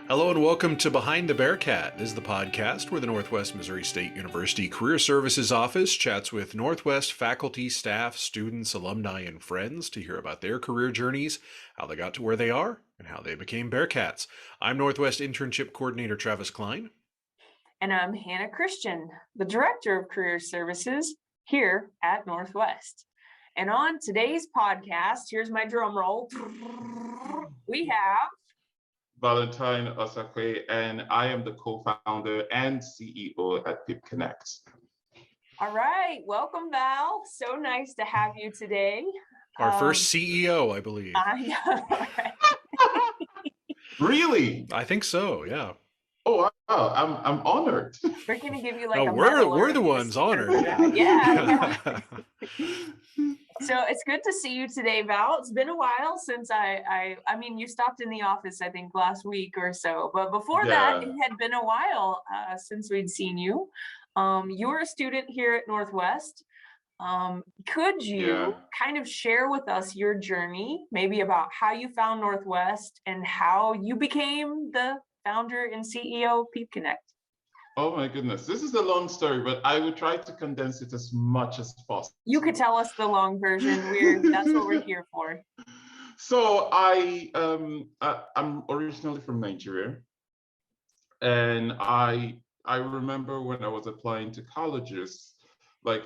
Hello and welcome to Behind the Bearcat. This is the podcast where the Northwest Missouri State University Career Services Office chats with Northwest faculty, staff, students, alumni, and friends to hear about their career journeys, how they got to where they are, and how they became Bearcats. I'm Northwest Internship Coordinator Travis Klein. And I'm Hannah Christian, the Director of Career Services here at Northwest. And on today's podcast, here's my drum roll, we have Valentine, Osakwe, and I am the co-founder and CEO at PIP Connect. All right, welcome Val. So nice to have you today. Our first CEO, I believe. I know, right? Really? I think so, yeah. Oh, wow, I'm honored. We're gonna give you like No, a medal we're or the ones honored. Yeah. So it's good to see you today, Val. It's been a while since I mean, you stopped in the office, I think last week or so, but before that, it had been a while since we'd seen you. You're a student here at Northwest. Could you kind of share with us your journey, maybe about how you found Northwest and how you became the founder and CEO of PIP Connect? Oh my goodness, this is a long story, but I will try to condense it as much as possible. You could tell us the long version. That's what we're here for. So I'm originally from Nigeria, and I remember when I was applying to colleges, I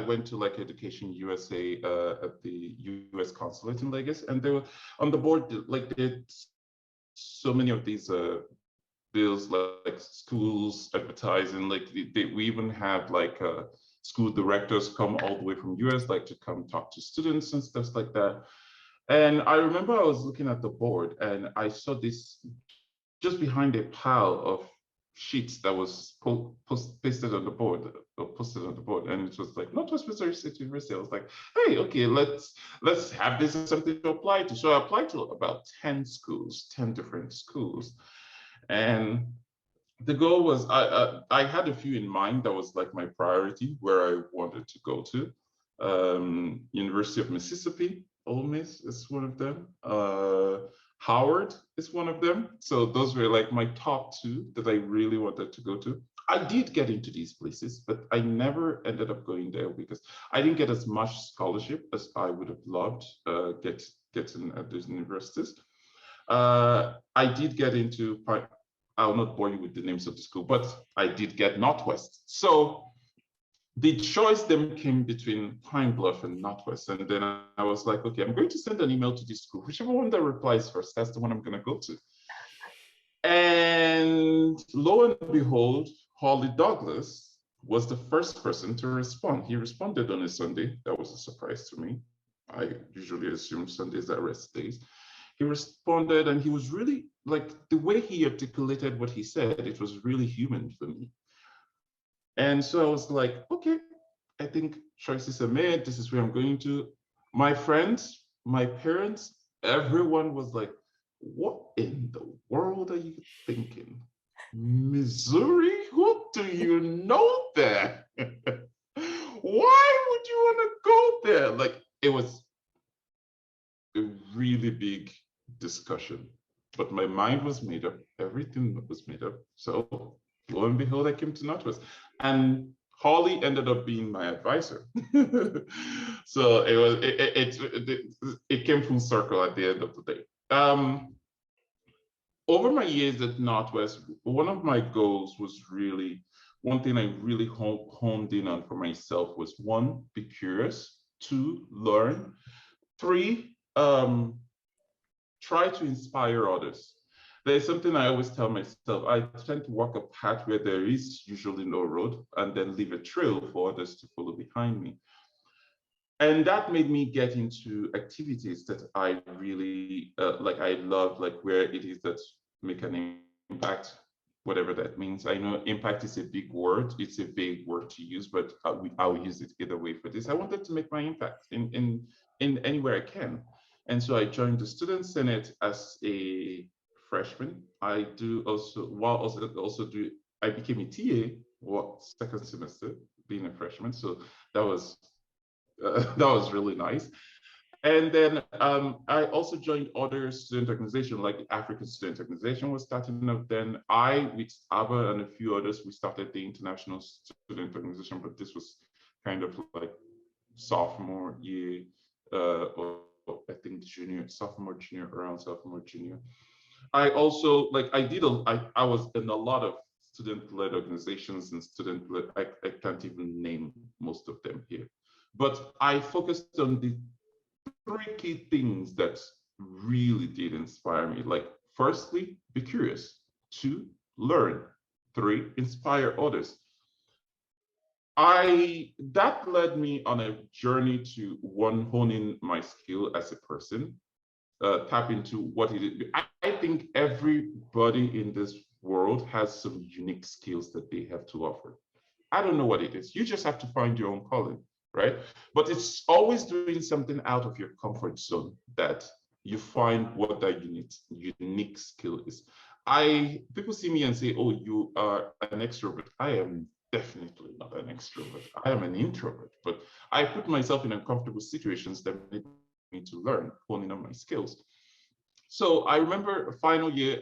went to like Education USA at the US consulate in Lagos, and they were on the board, like they did so many of these bills, like schools advertising, like we even have like school directors come all the way from US, like to come talk to students and stuff like that. And I remember I was looking at the board and I saw this just behind a pile of sheets that was pasted on the board, or posted on the board, and it was like Northwest Missouri State University. I was like, hey, okay, let's have this as something to apply to. So I applied to about 10 different schools. And the goal was, I had a few in mind that was like my priority where I wanted to go to. University of Mississippi, Ole Miss is one of them. Howard is one of them. So those were like my top two that I really wanted to go to. I did get into these places, but I never ended up going there because I didn't get as much scholarship as I would have loved getting at those universities. I did get into, I'll not bore you with the names of the school, but I did get Northwest. So the choice then came between Pine Bluff and Northwest. And then I was like, okay, I'm going to send an email to this school. Whichever one that replies first, that's the one I'm going to go to. And lo and behold, Holly Douglas was the first person to respond. He responded on a Sunday. That was a surprise to me. I usually assume Sundays are rest days. He responded, and he was really, like, the way he articulated what he said, it was really human for me. And so I was like, okay, I think choices are made. This is where I'm going to. My friends, my parents, everyone was like, what in the world are you thinking? Missouri? Who do you know there? Why would you want to go there? Like, it was a really big discussion, but my mind was made up. Everything was made up. So lo and behold, I came to Northwest, and Holly ended up being my advisor. So it came full circle at the end of the day. Over my years at Northwest, one of my goals was really, one thing I really honed in on for myself was, one, be curious, two, learn, three, try to inspire others. There's something I always tell myself. I tend to walk a path where there is usually no road, and then leave a trail for others to follow behind me. And that made me get into activities that I really like. I love, like where it is that make an impact, whatever that means. I know impact is a big word. It's a big word to use, but I'll use it either way for this. I wanted to make my impact in anywhere I can. And so I joined the Student Senate as a freshman. I became a TA second semester being a freshman. So that was really nice. And then I also joined other student organizations, like the African Student Organization was starting up then. I, with ABBA and a few others, we started the International Student Organization, but this was kind of like sophomore year, or I think sophomore, junior, around sophomore, junior. I also, like, I was in a lot of student-led organizations and student-led, I can't even name most of them here. But I focused on the three key things that really did inspire me. Like, firstly, be curious. Two, learn. Three, inspire others. That led me on a journey to, one, honing my skill as a person, tap into what it is. I think everybody in this world has some unique skills that they have to offer. I don't know what it is. You just have to find your own calling, right? But it's always doing something out of your comfort zone that you find what that unique skill is. People see me and say, "Oh, you are an extrovert." I am definitely not an extrovert. I am an introvert, but I put myself in uncomfortable situations that make me to learn, honing on my skills. So I remember final year,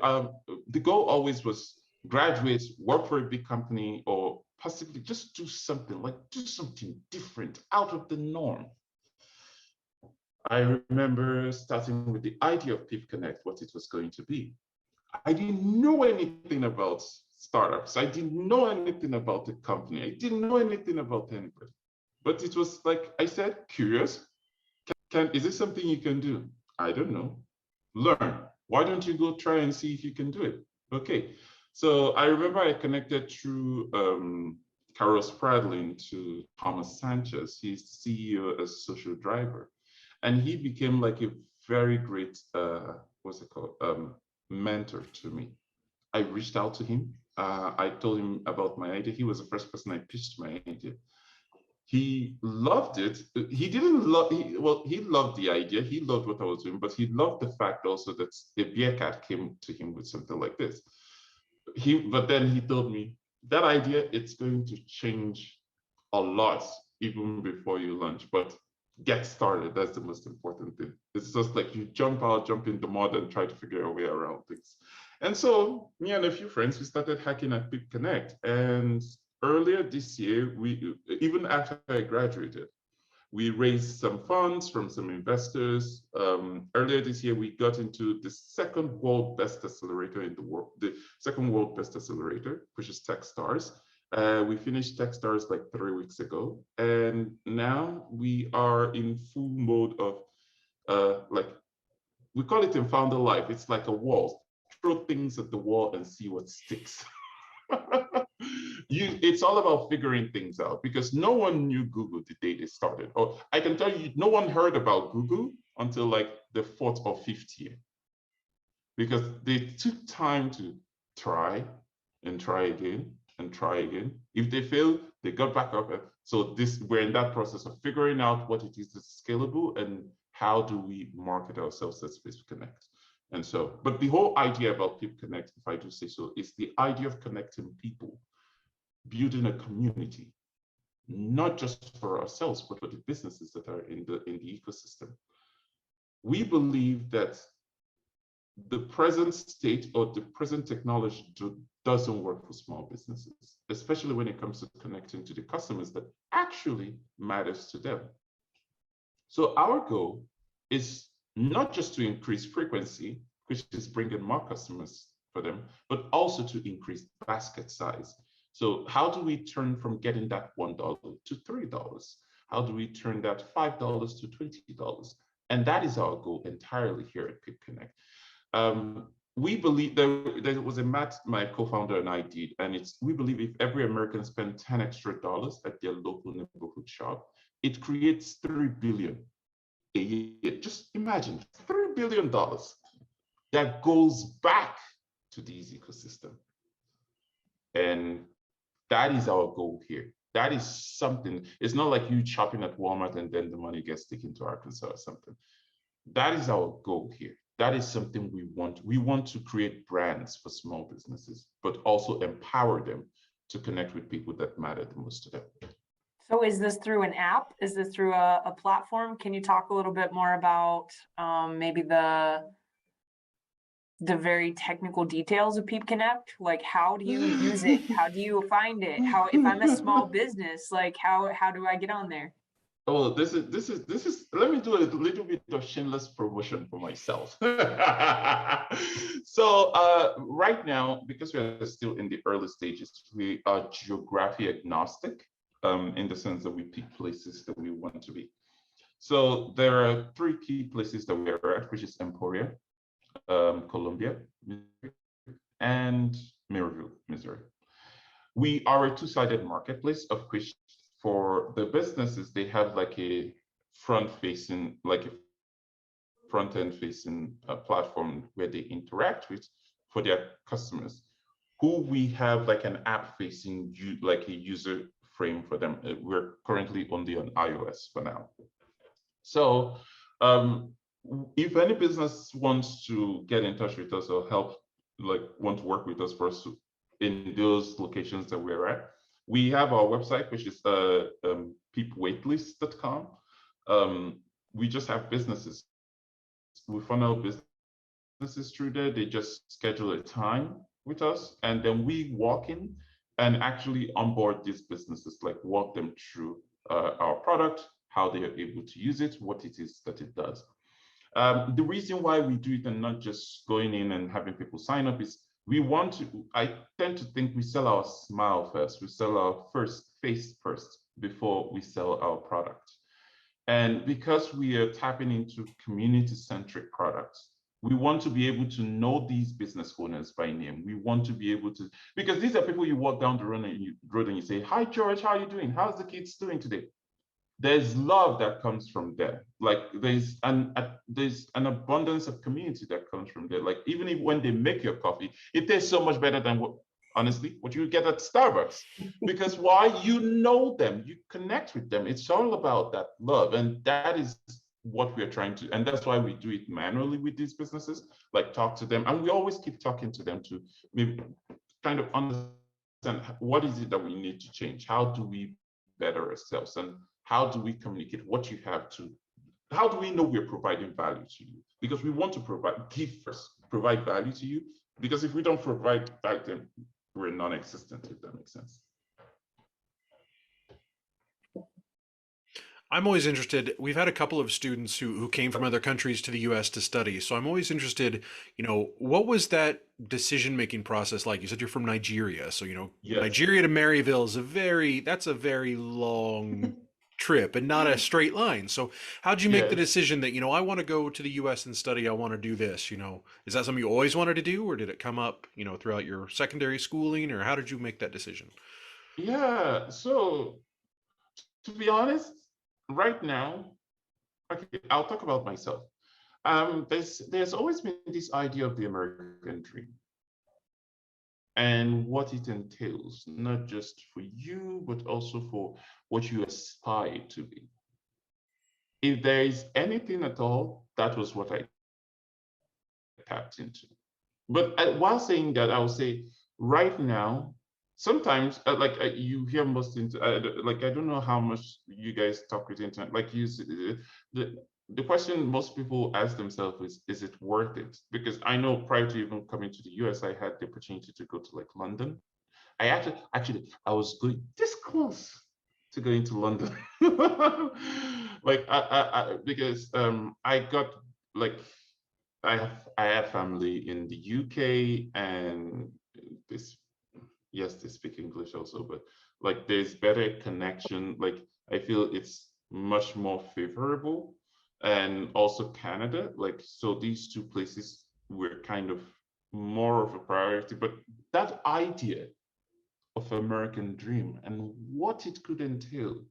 the goal always was graduate, work for a big company, or possibly just do something different, out of the norm. I remember starting with the idea of Pip Connect, what it was going to be. I didn't know anything about startups. I didn't know anything about the company. I didn't know anything about anybody. But it was, like I said, curious. Is this something you can do? I don't know. Learn. Why don't you go try and see if you can do it? Okay. So I remember I connected through Carol Spradlin to Thomas Sanchez. He's CEO as Social Driver. And he became like a very great, mentor to me. I reached out to him. I told him about my idea. He was the first person I pitched my idea. He loved it. He didn't love, he loved the idea. He loved what I was doing, but he loved the fact also that a Bearcat came to him with something like this. But then he told me, that idea, it's going to change a lot even before you launch, but get started. That's the most important thing. It's just like you jump in the mud and try to figure your way around things. And so me and a few friends, we started hacking at Pip Connect. And earlier this year, even after I graduated, we raised some funds from some investors. Earlier this year, we got into the second world best accelerator in the world, the second world best accelerator, which is Techstars. We finished Techstars like 3 weeks ago. And now we are in full mode of, we call it in founder life. It's like a wall. Throw things at the wall and see what sticks. It's all about figuring things out, because no one knew Google the day they started. Or I can tell you, no one heard about Google until like the 4th or 5th year, because they took time to try and try again and try again. If they failed, they got back up. So we're in that process of figuring out what it is that's scalable and how do we market ourselves as Pip Connect. And so, but the whole idea about Pip Connect, if I do say so, is the idea of connecting people, building a community, not just for ourselves, but for the businesses that are in the ecosystem. We believe that the present state or the present technology doesn't work for small businesses, especially when it comes to connecting to the customers that actually matters to them. So our goal is not just to increase frequency, which is bringing more customers for them, but also to increase basket size. So how do we turn from getting that $1 to $3? How do we turn that $5 to $20? And that is our goal entirely here at Pip Connect. We believe there was a math my co-founder and I did, and we believe if every American spent 10 extra dollars at their local neighborhood shop, it creates $3 billion a year. Just imagine $3 billion that goes back to these ecosystem. And that is our goal here. That is something. It's not like you shopping at Walmart and then the money gets taken to Arkansas or something. That is our goal here. That is something we want. We want to create brands for small businesses, but also empower them to connect with people that matter the most to them. So is this through an app? Is this through a platform? Can you talk a little bit more about maybe the very technical details of Peep Connect? Like, how do you use it? How do you find it? How, if I'm a small business, like how do I get on there? Oh, this is. Let me do a little bit of shameless promotion for myself. So right now, because we are still in the early stages, we are geography agnostic, in the sense that we pick places that we want to be. So there are three key places that we are at, which is Emporia, Colombia, and Maryville, Missouri. We are a two-sided marketplace, of which for the businesses, they have like a front-facing, like a front-end facing platform where they interact with for their customers, who we have like an app-facing, like a user frame for them. We're currently only on iOS for now. So if any business wants to get in touch with us or help, like want to work with us for us in those locations that we're at, we have our website, which is peepwaitlist.com. We just have businesses. We funnel businesses through there. They just schedule a time with us, and then we walk in and actually onboard these businesses, like walk them through our product, how they are able to use it, what it is that it does. The reason why we do it and not just going in and having people sign up is we want to, I tend to think we sell our smile first. We sell our face first before we sell our product. And because we are tapping into community-centric products, we want to be able to know these business owners by name. We want to be able to, because these are people you walk down the road and you say, "Hi, George, how are you doing? How's the kids doing today?" There's love that comes from there. Like there's an abundance of community that comes from there. Like even if when they make your coffee, it tastes so much better than what you get at Starbucks. Because why? You know them, you connect with them. It's all about that love, and that is what we're trying to, and that's why we do it manually with these businesses. Like talk to them, and we always keep talking to them to maybe kind of understand what is it that we need to change. How do we better ourselves, and how do we communicate what you have to, how do we know we're providing value to you? Because we want to give first, provide value to you. Because if we don't provide value, then we're non-existent, if that makes sense. I'm always interested. We've had a couple of students who came from other countries to the US to study. So I'm always interested, what was that decision-making process like? You said you're from Nigeria. So, Yes. Nigeria to Maryville is that's a very long trip and not a straight line. So how'd you make the decision that, I want to go to the US and study, I want to do this, is that something you always wanted to do, or did it come up, throughout your secondary schooling, or how did you make that decision? Yeah, so to be honest, right now, okay, I'll talk about myself. There's always been this idea of the American dream and what it entails, not just for you, but also for what you aspire to be. If there is anything at all, that was what I tapped into. But while saying that, I would say right now, sometimes you hear most into like, I don't know how much you guys talk with internet, like the question most people ask themselves is it worth it? Because I know prior to even coming to the US, I had the opportunity to go to like London. I actually I was going this close to going to London. Like because I got like I have family in the UK, and this, yes, they speak English also, but like there's better connection. Like I feel it's much more favorable, and also Canada. Like so, these two places were kind of more of a priority. But that idea of American dream and what it could entail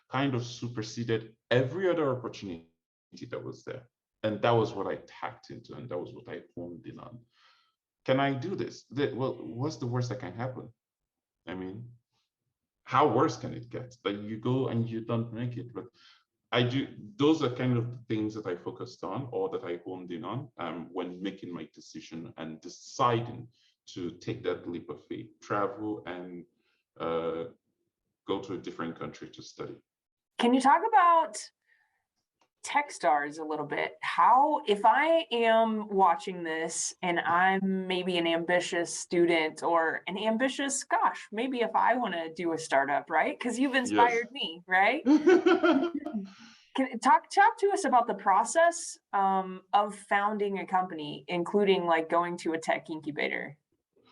kind of superseded every other opportunity that was there. And that was what I tapped into, and that was what I honed in on. Can I do this? Well, what's the worst that can happen? I mean, how worse can it get? That you go and you don't make it. But I do, those are kind of the things that I focused on, or that I honed in on when making my decision and deciding to take that leap of faith, travel and go to a different country to study. Can you talk about Techstars a little bit? How, if I am watching this and I'm maybe an ambitious student or an ambitious, gosh, maybe if I want to do a startup, right? Because you've inspired me, right? Talk to us about the process of founding a company, including like going to a tech incubator.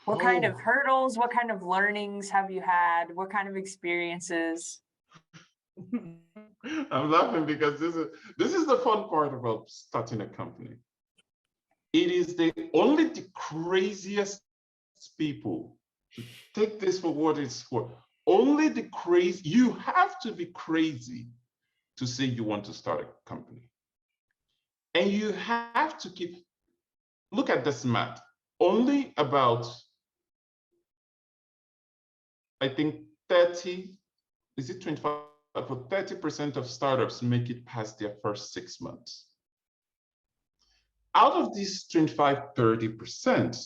What kind of hurdles, what kind of learnings have you had? What kind of experiences? I'm laughing because this is the fun part about starting a company. It is only the craziest people, take this for what it's worth. Only the crazy, you have to be crazy to say you want to start a company. And you have to look at this math. Only about, I think 30, is it 25? For 30% of startups make it past their first 6 months. Out of these 25, 30%,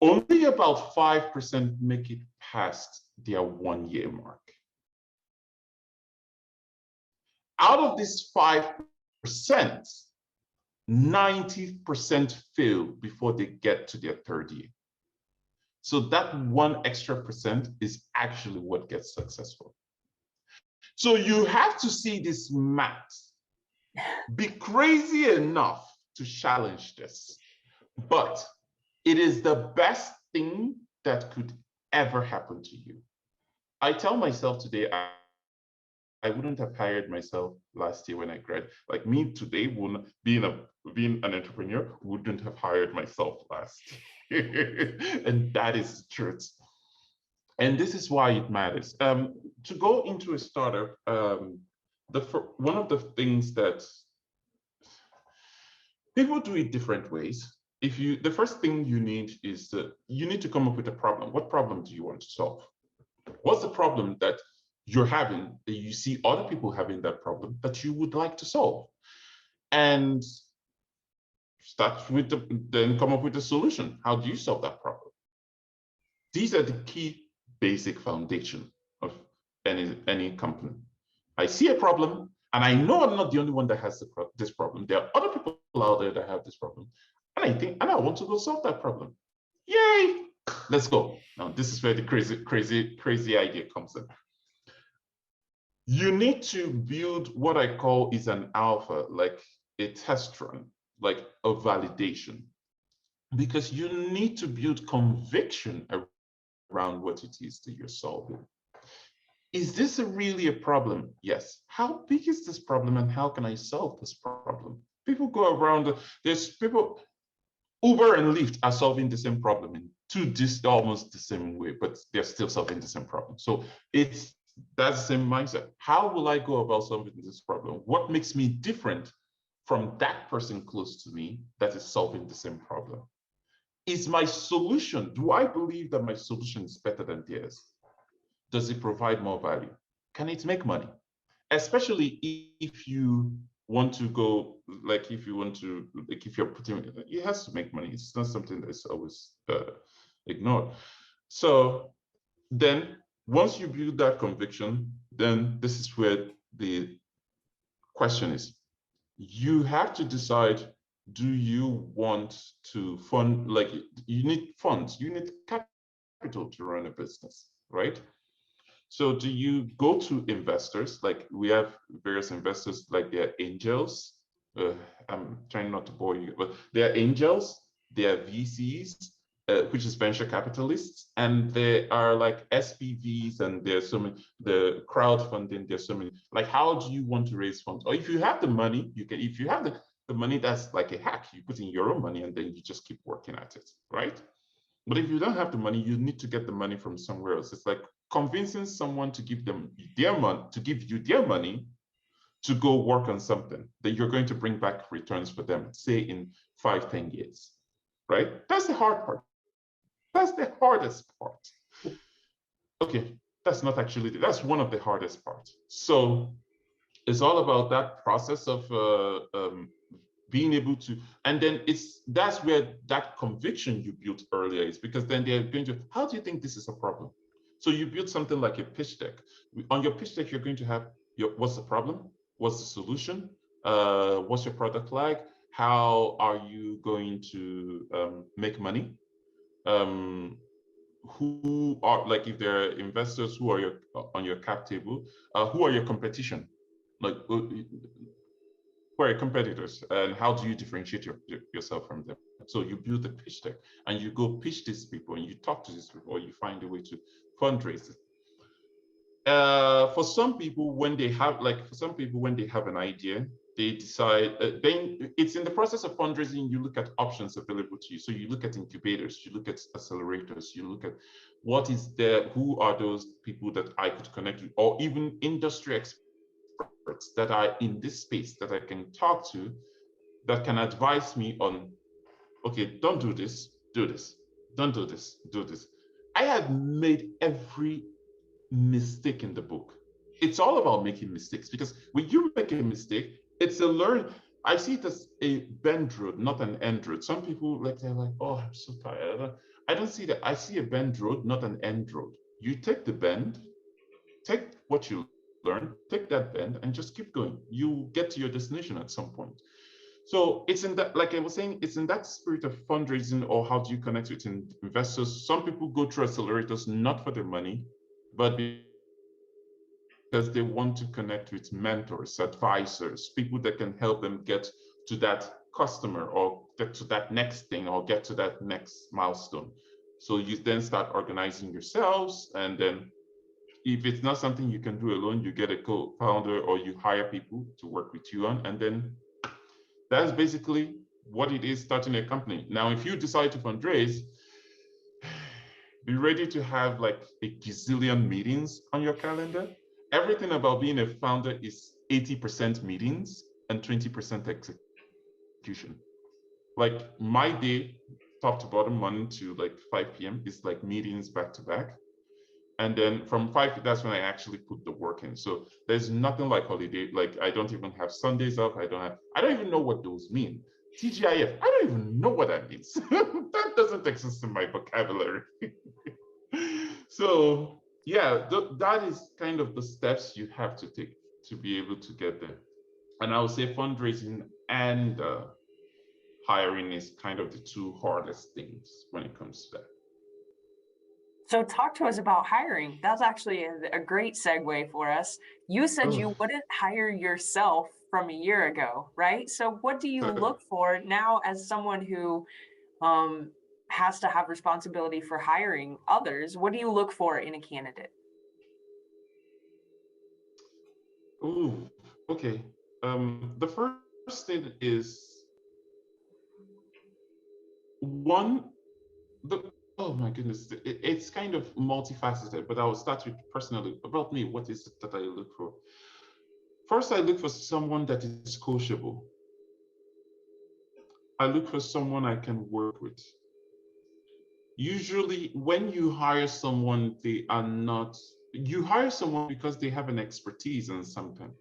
only about 5% make it past their 1 year mark. Out of this 5%, 90% fail before they get to their 3rd year. So that 1 extra percent is actually what gets successful. So you have to see this math, be crazy enough to challenge this, but it is the best thing that could ever happen to you. I tell myself today, I wouldn't have hired myself last year when I graduated. Like me today, being an entrepreneur, wouldn't have hired myself last year. And that is the truth. And this is why it matters. To go into a startup, one of the things that people do it different ways. The first thing you need is you need to come up with a problem. What problem do you want to solve? What's the problem that you're having, that you see other people having that problem that you would like to solve? And start with then come up with a solution. How do you solve that problem? These are the key basic foundation of any company. I see a problem, and I know I'm not the only one that has this problem. There are other people out there that have this problem, and I want to go solve that problem. Yay! Let's go. Now, this is where the crazy idea comes in. You need to build what I call is an alpha, like a test run, like a validation, because you need to build conviction around what it is that you're solving. Is this really a problem? Yes. How big is this problem, and how can I solve this problem? People go around, Uber and Lyft are solving the same problem in almost the same way, but they're still solving the same problem. So that's the same mindset. How will I go about solving this problem? What makes me different from that person close to me that is solving the same problem? Is my solution, do I believe that my solution is better than theirs? Does it provide more value? Can it make money? Especially if you want to go, like if you're putting, it has to make money. It's not something that's always ignored. So then once you build that conviction, then this is where the question is. You have to decide, do you want to fund, like you need funds, you need capital to run a business, right? So do you go to investors? Like we have various investors, like they're angels. I'm trying not to bore you, but they're angels, they're VCs, which is venture capitalists, and they are like SPVs, and there's so many, the crowdfunding, there's so many. Like, how do you want to raise funds? Or if you have the money, you can, if you have the money, that's like a hack. You put in your own money and then you just keep working at it, right? But if you don't have the money, you need to get the money from somewhere else. It's like convincing someone to give them their money, to give you their money to go work on something that you're going to bring back returns for them, say in 5, 10 years, right? That's the hard part. That's the hardest part. Okay, that's not actually, that's one of the hardest parts. So it's all about that process of being able to, and then that's where that conviction you built earlier is, because then they're going to, how do you think this is a problem? So you build something like a pitch deck. On your pitch deck, you're going to have what's the problem? What's the solution? What's your product like? How are you going to make money? Who are, like, if there are investors who are on your cap table, who are your competition? Like, who are your competitors, and how do you differentiate yourself from them? So you build a pitch deck and you go pitch these people and you talk to these people, or you find a way to fundraise it. For some people, when they have an idea, they decide, then it's in the process of fundraising, you look at options available to you. So you look at incubators, you look at accelerators, you look at what is there, who are those people that I could connect with, or even industry experts that are in this space that I can talk to, that can advise me on, okay, don't do this, do this, don't do this, do this. I have made every mistake in the book. It's all about making mistakes, because when you make a mistake, it's a learn. I see it as a bend road, not an end road. Some people, like, they're like, oh, I'm so tired. I don't see that. I see a bend road, not an end road. You take the bend, take what you learn, take that bend, and just keep going. You get to your destination at some point. So it's in that, like I was saying, it's in that spirit of fundraising, or how do you connect with investors. Some people go through accelerators not for the money, but because they want to connect with mentors, advisors, people that can help them get to that customer, or get to that next thing, or get to that next milestone. So you then start organizing yourselves, and then if it's not something you can do alone, you get a co-founder, or you hire people to work with you on, and then that's basically what it is, starting a company. Now, if you decide to fundraise, be ready to have like a gazillion meetings on your calendar. Everything about being a founder is 80% meetings and 20% execution. Like my day, top to bottom, Monday to like 5 p.m. is like meetings back to back. And then from 5, that's when I actually put the work in. So there's nothing like holiday. Like I don't even have Sundays off. I don't even know what those mean. TGIF, I don't even know what that means. That doesn't exist in my vocabulary. So yeah, that is kind of the steps you have to take to be able to get there. And I would say fundraising and hiring is kind of the two hardest things when it comes to that. So talk to us about hiring. That's actually a great segue for us. You said you wouldn't hire yourself from a year ago, right? So what do you look for now as someone who has to have responsibility for hiring others? What do you look for in a candidate? Oh, okay. The first thing is oh my goodness, it's kind of multifaceted, but I will start with personally about me. What is it that I look for? First, I look for someone that is coachable. I look for someone I can work with. Usually, when you hire someone, you hire someone because they have an expertise in something,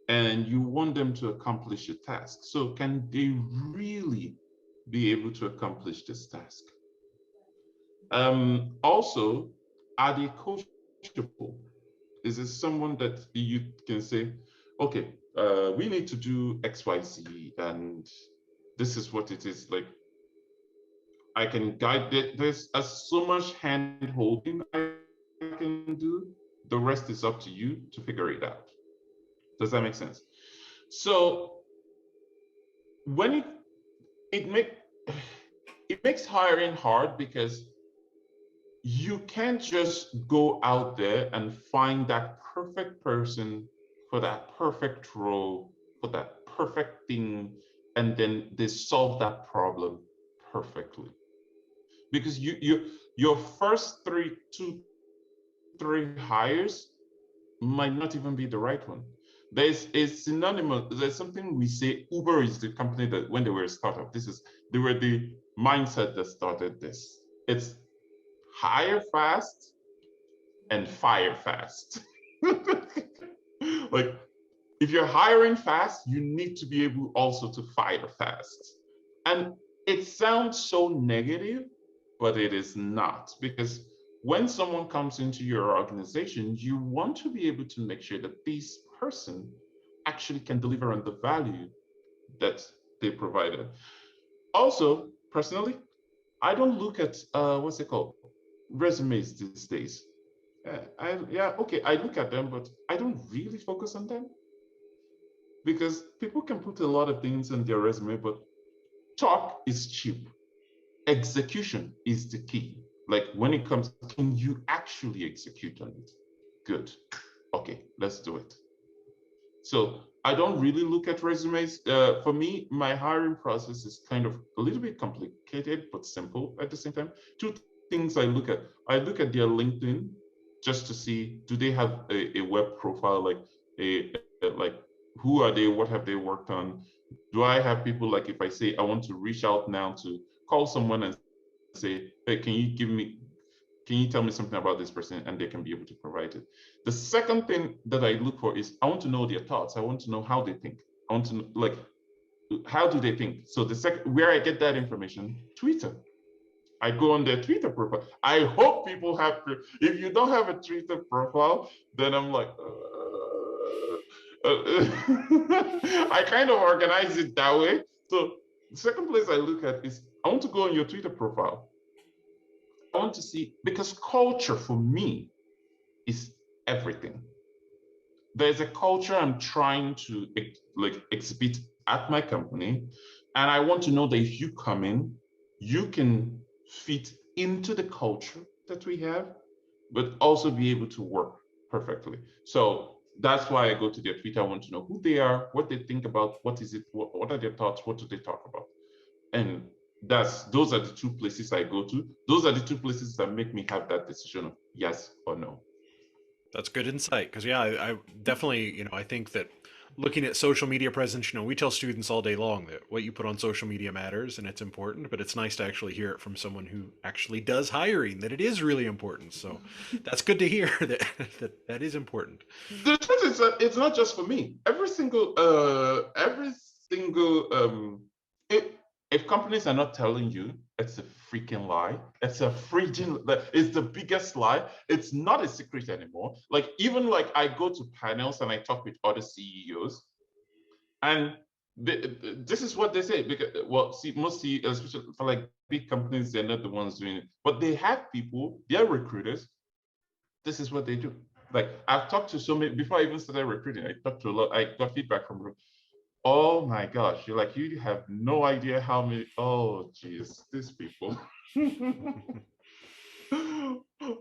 and you want them to accomplish a task. So can they really be able to accomplish this task? Also, are they coachable? Is it someone that you can say, okay, we need to do XYZ, and this is what it is. Like, I can guide it. There's so much hand holding I can do. The rest is up to you to figure it out. Does that make sense? So when it makes hiring hard, because you can't just go out there and find that perfect person for that perfect role, for that perfect thing, and then they solve that problem perfectly. Because your first 3 hires might not even be the right one. There's something we say, Uber is the company that when they were a startup, they were the mindset that started this. It's hire fast and fire fast. Like, if you're hiring fast, you need to be able also to fire fast. And it sounds so negative, but it is not, because when someone comes into your organization, you want to be able to make sure that this person actually can deliver on the value that they provided. Also, personally, I don't look at what's it called, resumes these days. Okay, I look at them, but I don't really focus on them because people can put a lot of things on their resume, but talk is cheap. Execution is the key. Like when it comes, can you actually execute on it? Good. Okay, let's do it. So I don't really look at resumes. For me, my hiring process is kind of a little bit complicated, but simple at the same time. Two things I look at. I look at their LinkedIn just to see, do they have a web profile, like who are they, what have they worked on? Do I have people, like if I say I want to reach out now to call someone and say, hey, can you tell me something about this person, and they can be able to provide it. The second thing that I look for is I want to know their thoughts. I want to know how they think. I want to know, like, how do they think? So the second, where I get that information, Twitter. I go on their Twitter profile. I hope people have, if you don't have a Twitter profile, then I'm like, I kind of organize it that way. So the second place I look at is I want to go on your Twitter profile. I want to see, because culture for me is everything. There's a culture I'm trying to exhibit at my company, and I want to know that if you come in, you can fit into the culture that we have, but also be able to work perfectly. So that's why I go to their Twitter. I want to know who they are, what they think about, what is it, what are their thoughts, what do they talk about, and those are the two places I go to. Those are the two places that make me have that decision of yes or no. That's good insight. Because yeah, I definitely, I think that looking at social media presence, we tell students all day long that what you put on social media matters and it's important, but it's nice to actually hear it from someone who actually does hiring, that it is really important. So that's good to hear that is important. The truth is that it's not just for me. If companies are not telling you, it's a freaking lie. It's the biggest lie. It's not a secret anymore. Like, even like I go to panels and I talk with other CEOs, and this is what they say. Because, well, see, most CEOs, especially for like big companies, they're not the ones doing it, but they have people, they're recruiters. This is what they do. Like, I've talked to so many, before I even started recruiting, I talked to a lot, I got feedback from them. Oh my gosh, you're like, you have no idea how many, oh geez, these people.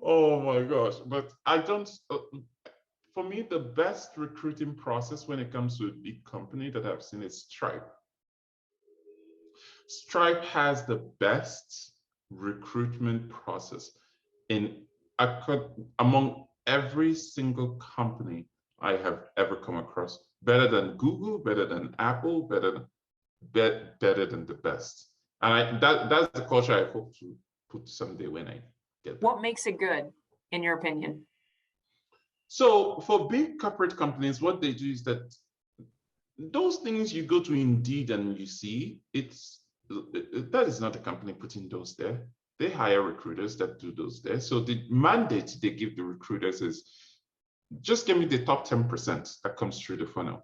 Oh my gosh. But I don't, for me, the best recruiting process when it comes to a big company that I've seen is Stripe. Stripe has the best recruitment process among every single company I have ever come across. Better than Google, better than Apple, better than the best. And that's the culture I hope to put someday when I get there. What makes it good, in your opinion? So for big corporate companies, what they do is that those things you go to Indeed and you see, that is not a company putting those there. They hire recruiters that do those there. So the mandate they give the recruiters is, just give me the top 10% that comes through the funnel.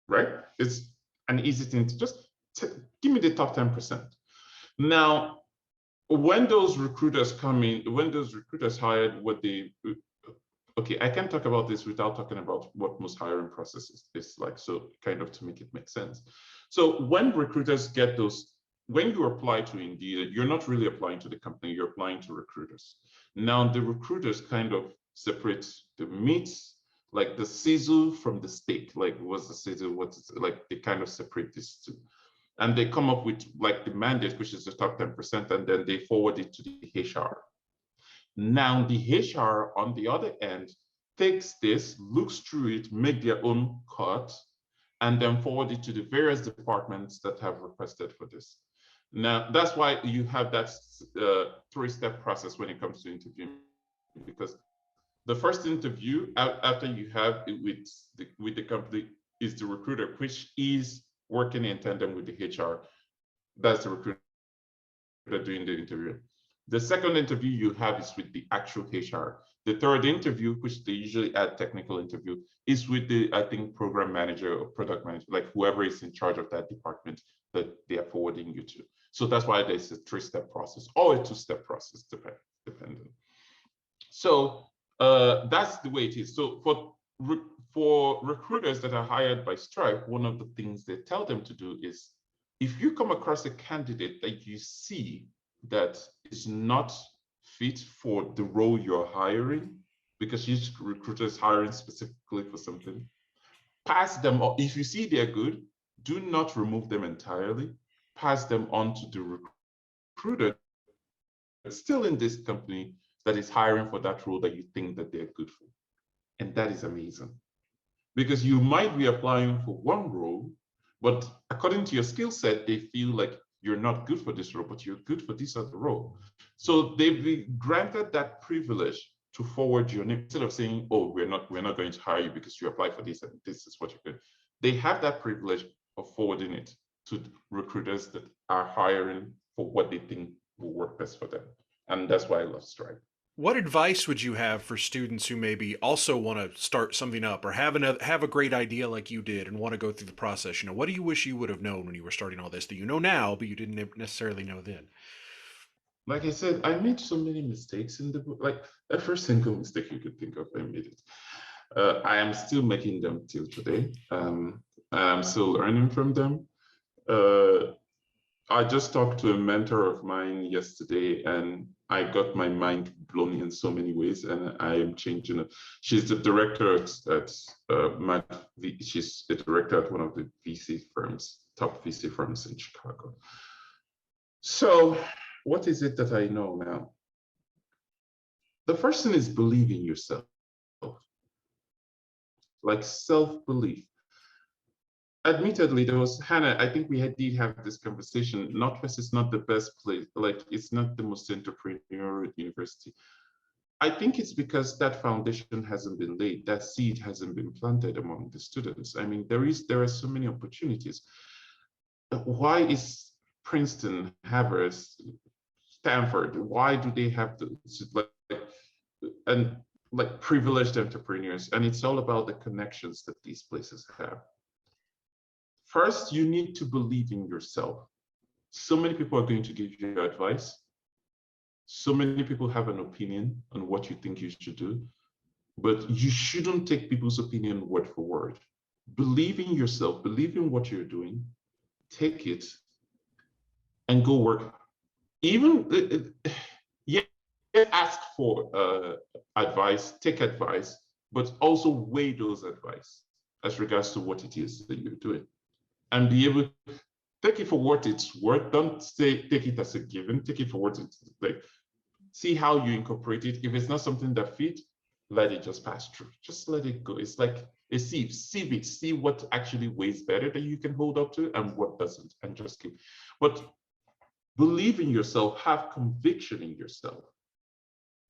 Right? It's an easy thing to just give me the top 10%. Now, when those recruiters come in, when those recruiters hired, okay, I can't talk about this without talking about what most hiring processes is like, so kind of to make it make sense. So when recruiters get those, when you apply to Indeed, you're not really applying to the company, you're applying to recruiters. Now the recruiters kind of separate the meat, like the sizzle from the steak. Like, what's the sizzle, what's like, they kind of separate these two. And they come up with like the mandate, which is the top 10%, and then they forward it to the HR. Now the HR on the other end takes this, looks through it, make their own cut, and then forward it to the various departments that have requested for this. Now, that's why you have that three-step process when it comes to interviewing, because the first interview after you have it with the company is the recruiter, which is working in tandem with the HR. That's the recruiter doing the interview. The second interview you have is with the actual HR. The third interview, which they usually add technical interview, is with the, I think, program manager or product manager, like whoever is in charge of that department that they are forwarding you to. So that's why there's a 3-step process or a 2-step process, depending. So that's the way it is. So for recruiters that are hired by Stripe, one of the things they tell them to do is, if you come across a candidate that you see that is not fit for the role you're hiring, because each recruiter is hiring specifically for something, pass them on. If you see they're good, do not remove them entirely. Pass them on to the recruiter still in this company that is hiring for that role that you think that they're good for. And that is amazing. Because you might be applying for one role, but according to your skill set, they feel like you're not good for this role, but you're good for this other role. So they've been granted that privilege to forward your name instead of saying, oh, we're not going to hire you because you applied for this and this is what you're good. They have that privilege of forwarding it to recruiters that are hiring for what they think will work best for them. And that's why I love Stripe. What advice would you have for students who maybe also want to start something up or have a great idea like you did and want to go through the process? You know, what do you wish you would have known when you were starting all this that you know now, but you didn't necessarily know then? Like I said, I made so many mistakes in the book. Like every single mistake you could think of, I made it. I am still making them till today. I'm still learning from them. I just talked to a mentor of mine yesterday, and I got my mind blown in so many ways, and I am changing it. She's the director she's the director at one of the VC firms, top VC firms in Chicago. So what is it that I know now? The first thing is believe in yourself, like self-belief. Admittedly, there was Hannah, I think we did have this conversation. Northwest is not the best place, like it's not the most entrepreneurial university. I think it's because that foundation hasn't been laid, that seed hasn't been planted among the students. I mean, there are so many opportunities. Why is Princeton, Harvard, Stanford, why do they have privileged entrepreneurs? And it's all about the connections that these places have. First, you need to believe in yourself. So many people are going to give you advice. So many people have an opinion on what you think you should do, but you shouldn't take people's opinion word for word. Believe in yourself, believe in what you're doing, take it and go work. Even, ask for advice, take advice, but also weigh those advice as regards to what it is that you're doing. And be able to take it for what it's worth. Don't take it as a given. Take it for what it's like. See how you incorporate it. If it's not something that fits, let it just pass through. Just let it go. It's like a sieve. Sieve it. See what actually weighs better that you can hold up to and what doesn't, and just keep. But believe in yourself. Have conviction in yourself.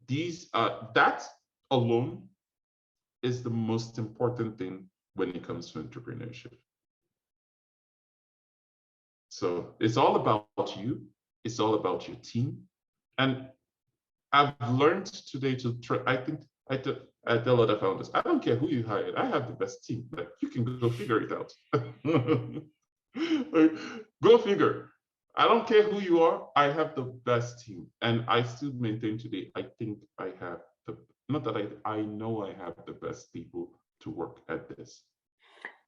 That alone is the most important thing when it comes to entrepreneurship. So it's all about you. It's all about your team. And I've learned today to try. I think I tell other founders, I don't care who you hired. I have the best team. Like, you can go figure it out. Go figure. I don't care who you are. I have the best team. And I still maintain today, I think I have not that I know I have the best people to work at this.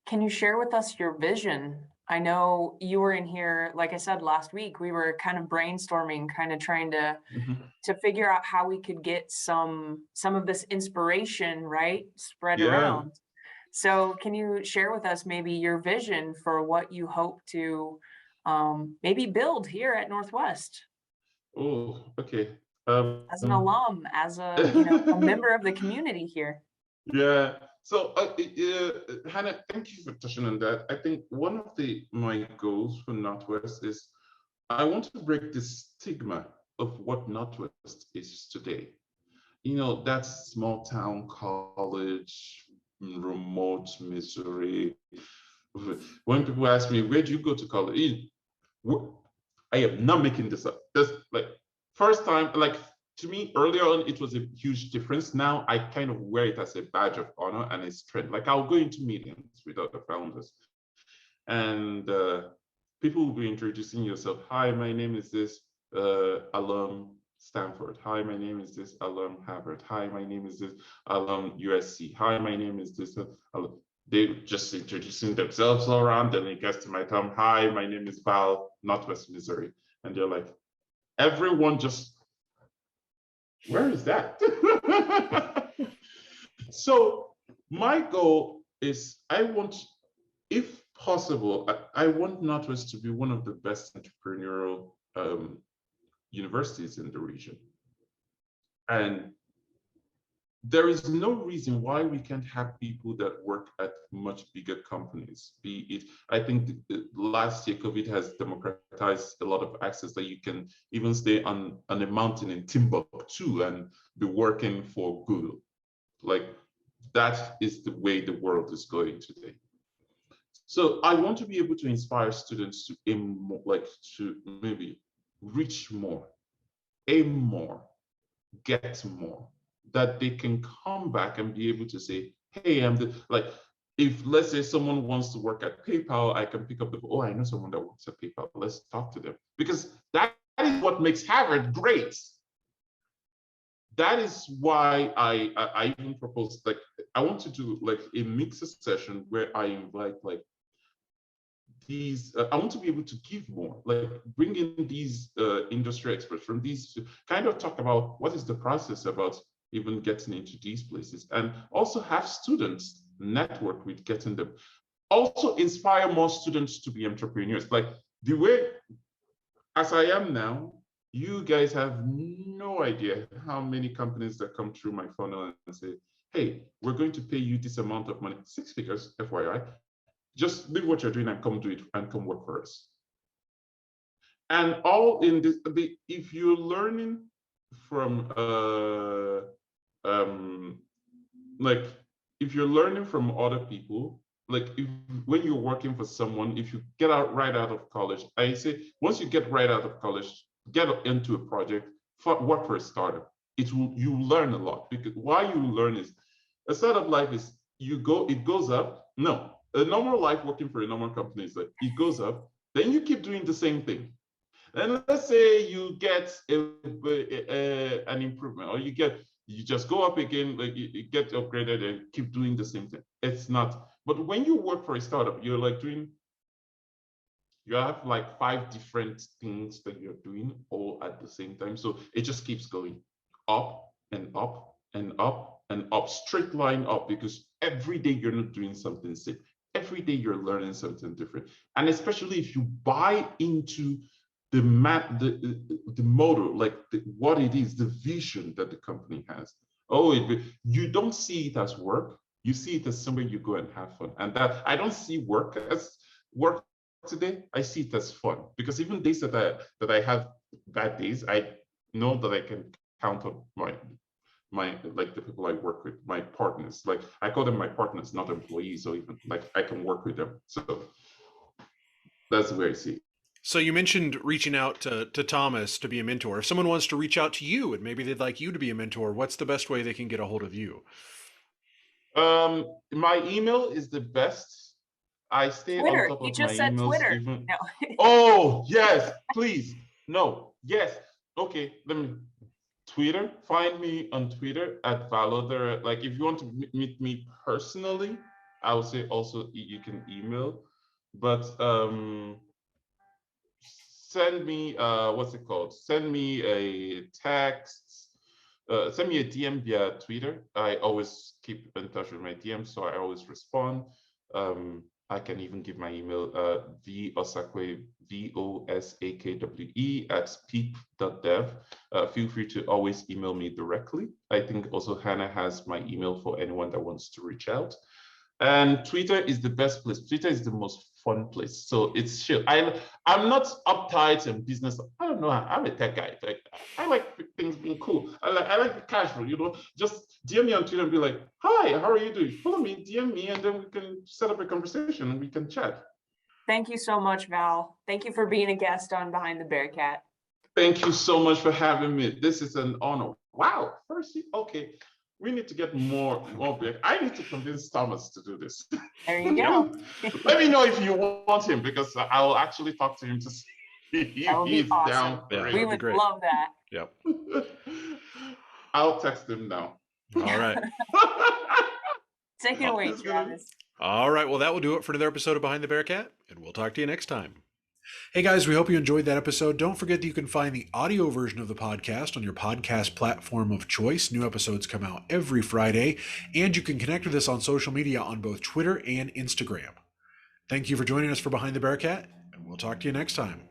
Can you share with us your vision? I know you were in here, like I said, last week, we were kind of brainstorming, kind of trying to figure out how we could get some of this inspiration, right, spread around. So can you share with us maybe your vision for what you hope to maybe build here at Northwest? Oh, okay. As an alum, as a member of the community here. Yeah. So, Hannah, thank you for touching on that. I think one of my goals for Northwest is I want to break the stigma of what Northwest is today. That small town college, remote Missouri. When people ask me, where do you go to college? I am not making this up. That's like first time, like to me earlier on, it was a huge difference. Now I kind of wear it as a badge of honor and a strength. Like I'll go into meetings with other founders and people will be introducing yourself. Hi, my name is this alum Stanford. Hi, my name is this alum Harvard. Hi, my name is this alum USC. Hi, my name is this alum. They just introducing themselves all around, and it gets to my turn. Hi, my name is Val, Northwest Missouri. And they're like, everyone just, where is that? So my goal is I want, if possible, I want Northwest to be one of the best entrepreneurial universities in the region. And there is no reason why we can't have people that work at much bigger companies. Be it, I think last year COVID has democratized a lot of access that you can even stay on a mountain in Timbuktu and be working for Google. Like that is the way the world is going today. So I want to be able to inspire students to aim more, like to maybe reach more, aim more, get more, that they can come back and be able to say, hey, I'm the, like, if let's say someone wants to work at PayPal, I can pick up the, oh, I know someone that works at PayPal, let's talk to them. Because that is what makes Harvard great. That is why I even proposed, like, I want to do like a mixed session where I invite like these, I want to be able to give more, like bring in these industry experts from these to kind of talk about what is the process about even getting into these places, and also have students network with getting them. Also inspire more students to be entrepreneurs. Like the way, as I am now, you guys have no idea how many companies that come through my funnel and say, hey, we're going to pay you this amount of money, 6 figures, FYI. Just leave what you're doing and come do it and come work for us. And all in this, if you're learning from, like, if you're learning from other people, like when you're working for someone, if you get out right out of college, I say, once you get right out of college, get into a project, work for a startup. You learn a lot, because why you learn is, a startup life is, it goes up. No, a normal life working for a normal company is like, it goes up, then you keep doing the same thing. And let's say you get an improvement, or you just go up again, like you get upgraded and keep doing the same thing. It's not, but when you work for a startup, you're like you have like 5 different things that you're doing all at the same time. So it just keeps going up and up and up and up, straight line up, because every day you're not doing something same. Every day you're learning something different. And especially if you buy into the model, like what it is, the vision that the company has. Oh, you don't see it as work. You see it as somewhere you go and have fun. And that, I don't see work as work today. I see it as fun, because even days that I have bad days, I know that I can count on my like the people I work with, my partners. Like I call them my partners, not employees, or even like I can work with them. So that's the way I see it. So you mentioned reaching out to Thomas to be a mentor. If someone wants to reach out to you and maybe they'd like you to be a mentor, what's the best way they can get a hold of you? My email is the best. I stay Twitter. on top of you just my said emails. Twitter. Even... No. Oh, yes, please. No, yes. Okay, let me. Twitter, find me on Twitter at Valother. Like if you want to meet me personally, I would say also you can email, but send me, what's it called? Send me a text, send me a DM via Twitter. I always keep in touch with my DM, so I always respond. I can even give my email, Osakwe, VOSAKWE @peep.dev. Feel free to always email me directly. I think also Hannah has my email for anyone that wants to reach out. And Twitter is the best place. Twitter is the most fun place. So it's chill. I'm not uptight in business. I don't know. I'm a tech guy. Like, I like things being cool. I like the casual, just DM me on Twitter and be like, hi, how are you doing? Follow me, DM me, and then we can set up a conversation and we can chat. Thank you so much, Val. Thank you for being a guest on Behind the Bearcat. Thank you so much for having me. This is an honor. Wow. First, okay. We need to get more Bearcat. I need to convince Thomas to do this. There you go. Let me know if you want him, because I'll actually talk to him to see if he's awesome. down. Yeah, we would love that. Yep. I'll text him now. All right. Take it away, Travis. All right. Well, that will do it for another episode of Behind the Bearcat, and we'll talk to you next time. Hey guys, we hope you enjoyed that episode. Don't forget that you can find the audio version of the podcast on your podcast platform of choice. New episodes come out every Friday, and you can connect with us on social media on both Twitter and Instagram. Thank you for joining us for Behind the Bearcat, and we'll talk to you next time.